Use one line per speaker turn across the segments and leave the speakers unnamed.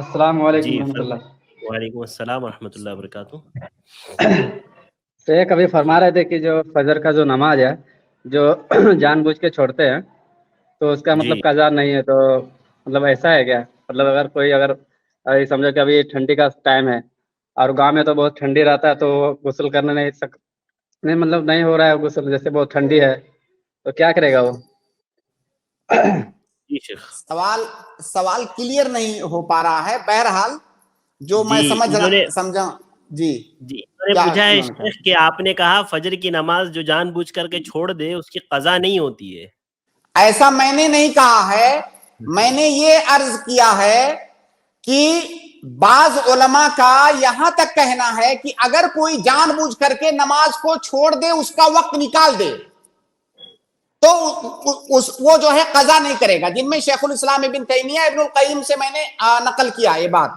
السلام علیکم
جی
ورحمۃ اللہ.
وعلیکم السلام ورحمۃ اللہ وبرکاتہ.
تو ایک ابھی فرما رہے تھے کہ جو فجر کا جو نماز ہے جو جان بوجھ کے چھوڑتے ہیں تو اس کا
جی
مطلب قضا نہیں ہے. تو مطلب ایسا ہے کیا؟ مطلب اگر کوئی سمجھو کہ ابھی ٹھنڈی کا ٹائم ہے اور گاؤں میں تو بہت ٹھنڈی رہتا ہے تو غسل کرنے نہیں مطلب نہیں ہو رہا ہے غسل، جیسے بہت ٹھنڈی ہے تو کیا کرے گا وہ؟
جی شیخ
سوال کلیئر نہیں ہو پا رہا ہے. بہرحال جو میں سمجھا. جی
انہوں نے پوچھا ہے شیخ کہ آپ نے کہا فجر کی نماز جو جان بوجھ کر کے چھوڑ دے اس کی قضا نہیں ہوتی ہے.
ایسا میں نے نہیں کہا ہے. میں نے یہ عرض کیا ہے کہ بعض علماء کا یہاں تک کہنا ہے کہ اگر کوئی جان بوجھ کر کے نماز کو چھوڑ دے، اس کا وقت نکال دے، تو وہ جو ہے قضا نہیں کرے گا، جن میں شیخ الاسلام ابن تیمیہ ابن القیم سے میں نے نقل کیا یہ بات.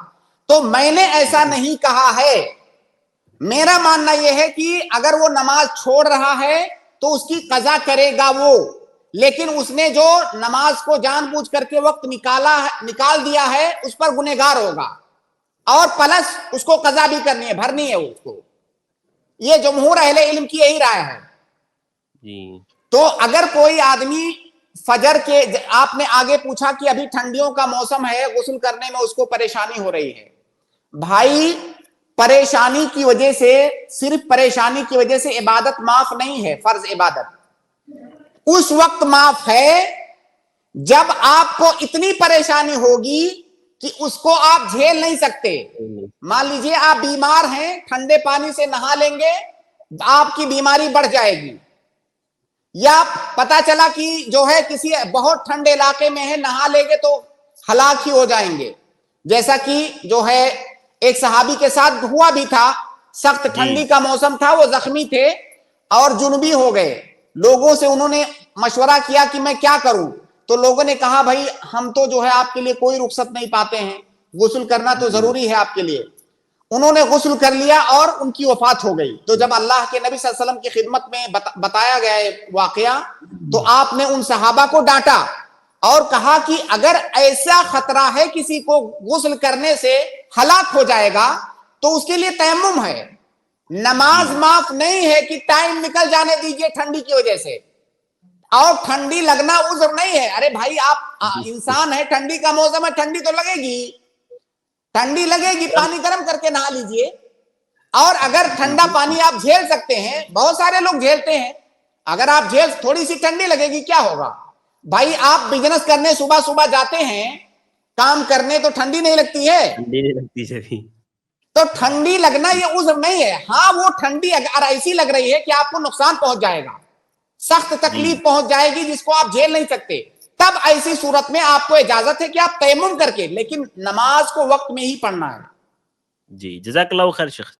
تو میں نے ایسا نہیں کہا ہے. میرا ماننا یہ ہے کہ اگر وہ نماز چھوڑ رہا ہے تو اس کی قضا کرے گا وہ، لیکن اس نے جو نماز کو جان بوجھ کر کے وقت نکال دیا ہے اس پر گنہگار ہوگا، اور پلس اس کو قضا بھی کرنی ہے، بھرنی ہے اس کو. یہ جمہور اہل علم کی یہی رائے ہے.
جی
تو اگر کوئی آدمی فجر کے، آپ نے آگے پوچھا کہ ابھی ٹھنڈیوں کا موسم ہے، غسل کرنے میں اس کو پریشانی ہو رہی ہے. بھائی پریشانی کی وجہ سے، صرف پریشانی کی وجہ سے عبادت معاف نہیں ہے. فرض عبادت اس وقت معاف ہے جب آپ کو اتنی پریشانی ہوگی کہ اس کو آپ جھیل نہیں سکتے. مان لیجئے آپ بیمار ہیں، ٹھنڈے پانی سے نہا لیں گے آپ کی بیماری بڑھ جائے گی، یا پتا چلا کہ جو ہے کسی بہت ٹھنڈے علاقے میں ہے، نہا لیں گے تو ہلاک ہی ہو جائیں گے، جیسا کہ جو ہے ایک صحابی کے ساتھ ہوا بھی تھا. سخت ٹھنڈی کا موسم تھا، وہ زخمی تھے اور جنوبی ہو گئے. لوگوں سے انہوں نے مشورہ کیا کہ میں کیا کروں، تو لوگوں نے کہا بھائی ہم تو جو ہے آپ کے لیے کوئی رخصت نہیں پاتے ہیں، غسل کرنا تو ضروری ہے آپ کے لیے. انہوں نے غسل کر لیا اور ان کی وفات ہو گئی. تو جب اللہ کے نبی صلی اللہ علیہ وسلم کی خدمت میں بتایا گیا واقعہ تو آپ نے ان صحابہ کو ڈانٹا اور کہا کہ اگر ایسا خطرہ ہے کسی کو غسل کرنے سے ہلاک ہو جائے گا تو اس کے لیے تیمم ہے. نماز معاف نہیں ہے کہ ٹائم نکل جانے دیجئے ٹھنڈی کی وجہ سے، اور ٹھنڈی لگنا عذر نہیں ہے. ارے بھائی آپ انسان ہے، ٹھنڈی کا موسم ہے، ٹھنڈی تو لگے گی، ٹھنڈی لگے گی، پانی گرم کر کے نہا لیجئے. اور اگر ٹھنڈا پانی آپ جھیل سکتے ہیں، بہت سارے لوگ جھیلتے ہیں، اگر آپ تھوڑی سی ٹھنڈی لگے گی کیا ہوگا؟ بھائی آپ بزنس کرنے صبح صبح جاتے ہیں کام کرنے، تو ٹھنڈی نہیں لگتی ہے؟
ٹھنڈی نہیں لگتی جبھی.
تو ٹھنڈی لگنا یہ عذر نہیں ہے. ہاں وہ ٹھنڈی اگر ایسی لگ رہی ہے کہ آپ کو نقصان پہنچ جائے گا، سخت تکلیف پہنچ جائے گی جس کو آپ جھیل نہیں سکتے، تب ایسی صورت میں آپ کو اجازت ہے کہ آپ تیمم کر کے، لیکن نماز کو وقت میں ہی پڑھنا ہے.
جی جزاک اللہ خیر شیخ.